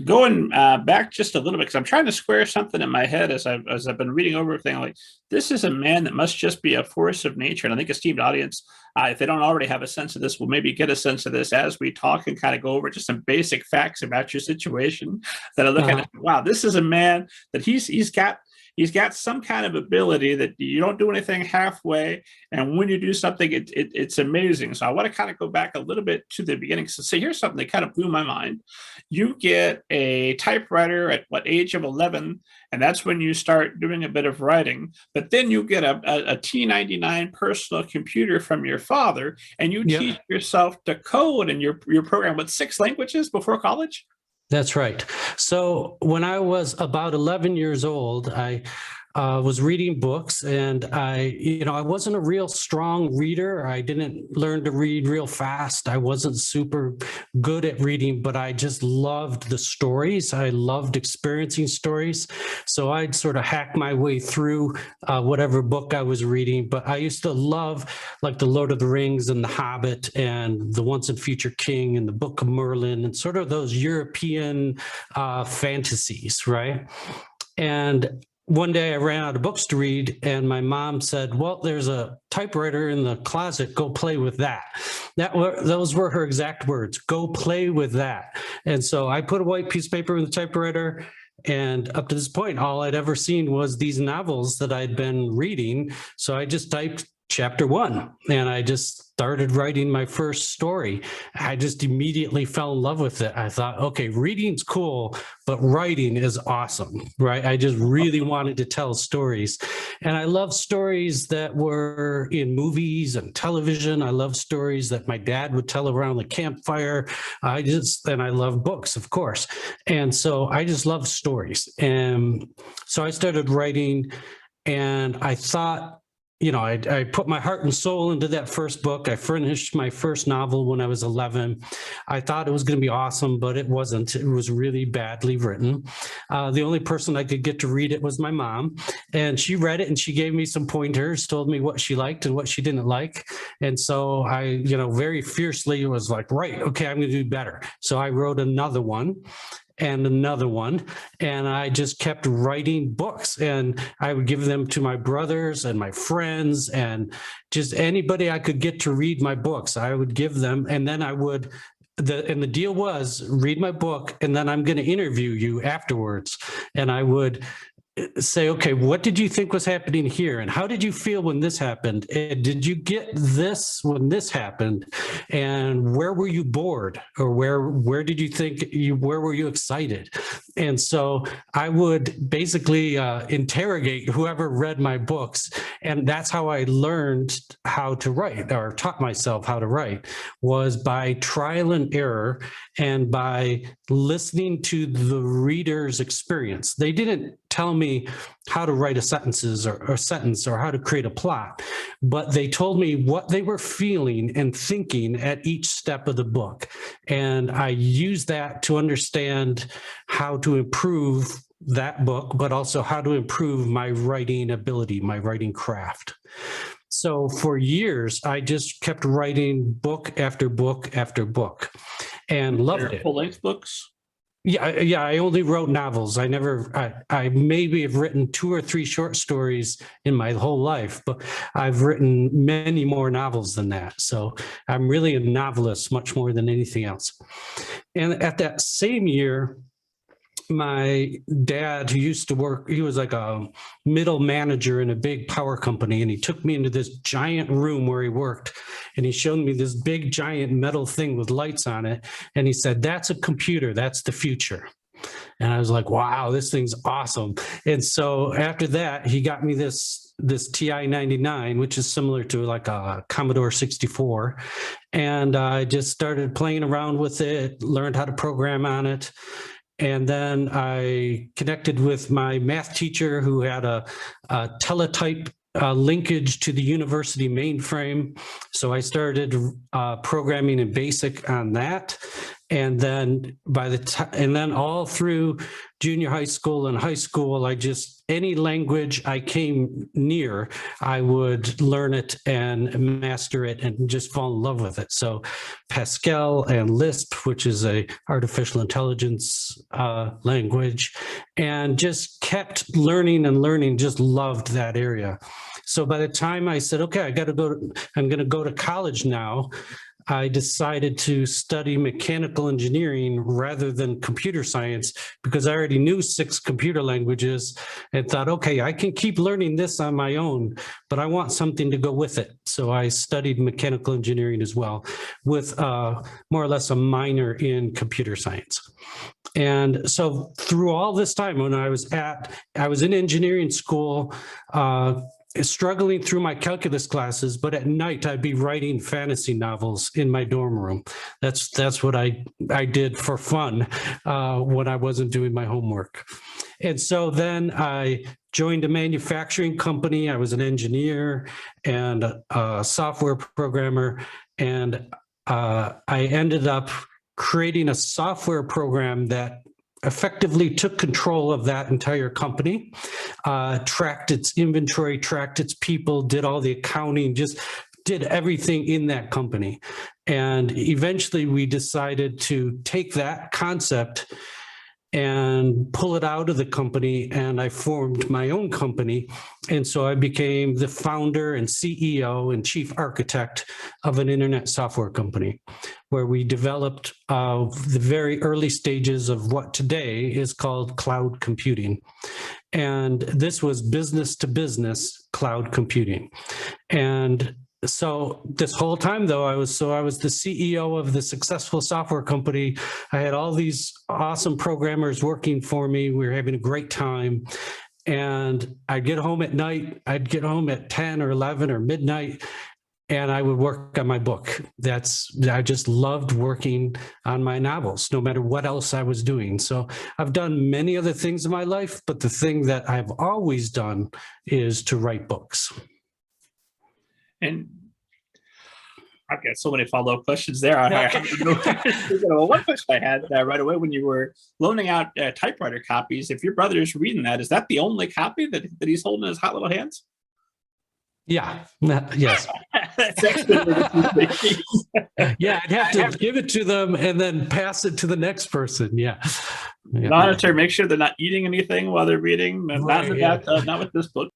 Going back just a little bit, because I'm trying to square something in my head as I've been reading over everything. Like, this is a man that must just be a force of nature. And I think esteemed audience, if they don't already have a sense of this, will maybe get a sense of this as we talk and kind of go over just some basic facts about your situation. That I look at Uh-huh. it, wow, this is a man that he's got some kind of ability that you don't do anything halfway, and when you do something, it's amazing. So I want to kind of go back a little bit to the beginning. So say here's something that kind of blew my mind. You get a typewriter at what age of 11, and that's when you start doing a bit of writing. But then you get a T99 personal computer from your father, and you teach Yep. yourself to code in your program with 6 languages before college. That's right. So when I was about 11 years old, I was reading books, and I wasn't a real strong reader. I didn't learn to read real fast. I wasn't super good at reading, but I just loved the stories. I loved experiencing stories. So I'd sort of hack my way through whatever book I was reading. But I used to love like The Lord of the Rings and The Hobbit and The Once and Future King and The Book of Merlin and sort of those European fantasies, right? And one day I ran out of books to read, and my mom said, well, there's a typewriter in the closet, go play with that. Those were her exact words, go play with that. And so I put a white piece of paper in the typewriter, and up to this point, all I'd ever seen was these novels that I'd been reading. So I just typed chapter 1, and I just started writing my first story. I just immediately fell in love with it. I thought, okay, reading's cool, but writing is awesome, right? I just really wanted to tell stories. And I love stories that were in movies and television. I love stories that my dad would tell around the campfire. And I love books, of course. And so I just love stories. And so I started writing, and I thought, I put my heart and soul into that first book. I finished my first novel when I was 11. I thought it was going to be awesome, but it wasn't. It was really badly written. The only person I could get to read it was my mom, and she read it and she gave me some pointers, told me what she liked and what she didn't like. And so I, very fiercely was like, right, okay, I'm going to do better. So I wrote another one and another one. And I just kept writing books, and I would give them to my brothers and my friends and just anybody I could get to read my books. I would give them, and then the deal was read my book, and then I'm going to interview you afterwards. And I would say, okay, what did you think was happening here? And how did you feel when this happened? And did you get this when this happened? And where were you bored? Or where did you think where were you excited? And so I would basically interrogate whoever read my books. And that's how I learned how to write, or taught myself how to write, was by trial and error and by listening to the reader's experience. They didn't tell me how to write a sentence or how to create a plot, but they told me what they were feeling and thinking at each step of the book. And I used that to understand how to improve that book, but also how to improve my writing ability, my writing craft. So for years, I just kept writing book after book after book and loved it. Full-length books. Yeah. I only wrote novels. I maybe have written 2 or 3 short stories in my whole life, but I've written many more novels than that. So I'm really a novelist much more than anything else. And at that same year, my dad, who used to work, he was like a middle manager in a big power company, and he took me into this giant room where he worked, and he showed me this big giant metal thing with lights on it, and he said, that's a computer, that's the future. And I was like, wow, this thing's awesome. And so after that, he got me this TI-99, which is similar to like a Commodore 64. And I just started playing around with it, learned how to program on it. And then I connected with my math teacher, who had a teletype linkage to the university mainframe. So I started programming in BASIC on that. And then all through junior high school and high school, any language I came near, I would learn it and master it and just fall in love with it. So Pascal and Lisp, which is a artificial intelligence language, and just kept learning and learning, just loved that area. So by the time I said, okay, I'm going to go to college now, I decided to study mechanical engineering rather than computer science, because I already knew 6 computer languages and thought, okay, I can keep learning this on my own, but I want something to go with it. So I studied mechanical engineering as well, with more or less a minor in computer science. And so through all this time, when I was in engineering school, struggling through my calculus classes, but at night I'd be writing fantasy novels in my dorm room. That's what I did for fun when I wasn't doing my homework. And so then I joined a manufacturing company. I was an engineer and a software programmer, and I ended up creating a software program that effectively took control of that entire company, tracked its inventory, tracked its people, did all the accounting, just did everything in that company. And eventually we decided to take that concept and pull it out of the company, and I formed my own company. And so I became the founder and CEO and chief architect of an internet software company, where we developed the very early stages of what today is called cloud computing. And this was business to business cloud computing. And so this whole time, though, I was the CEO of the successful software company. I had all these awesome programmers working for me. We were having a great time. And I'd get home at night. I'd get home at 10 or 11 or midnight, and I would work on my book. I just loved working on my novels, no matter what else I was doing. So I've done many other things in my life, but the thing that I've always done is to write books. And I've got so many follow-up questions there. Well, one question I had right away, when you were loaning out typewriter copies, if your brother is reading that, is that the only copy that he's holding in his hot little hands? Yeah. Yes. That's actually Yeah, I'd have to give it to them and then pass it to the next person. Yeah. Monitor, make sure they're not eating anything while they're reading. Not with this book.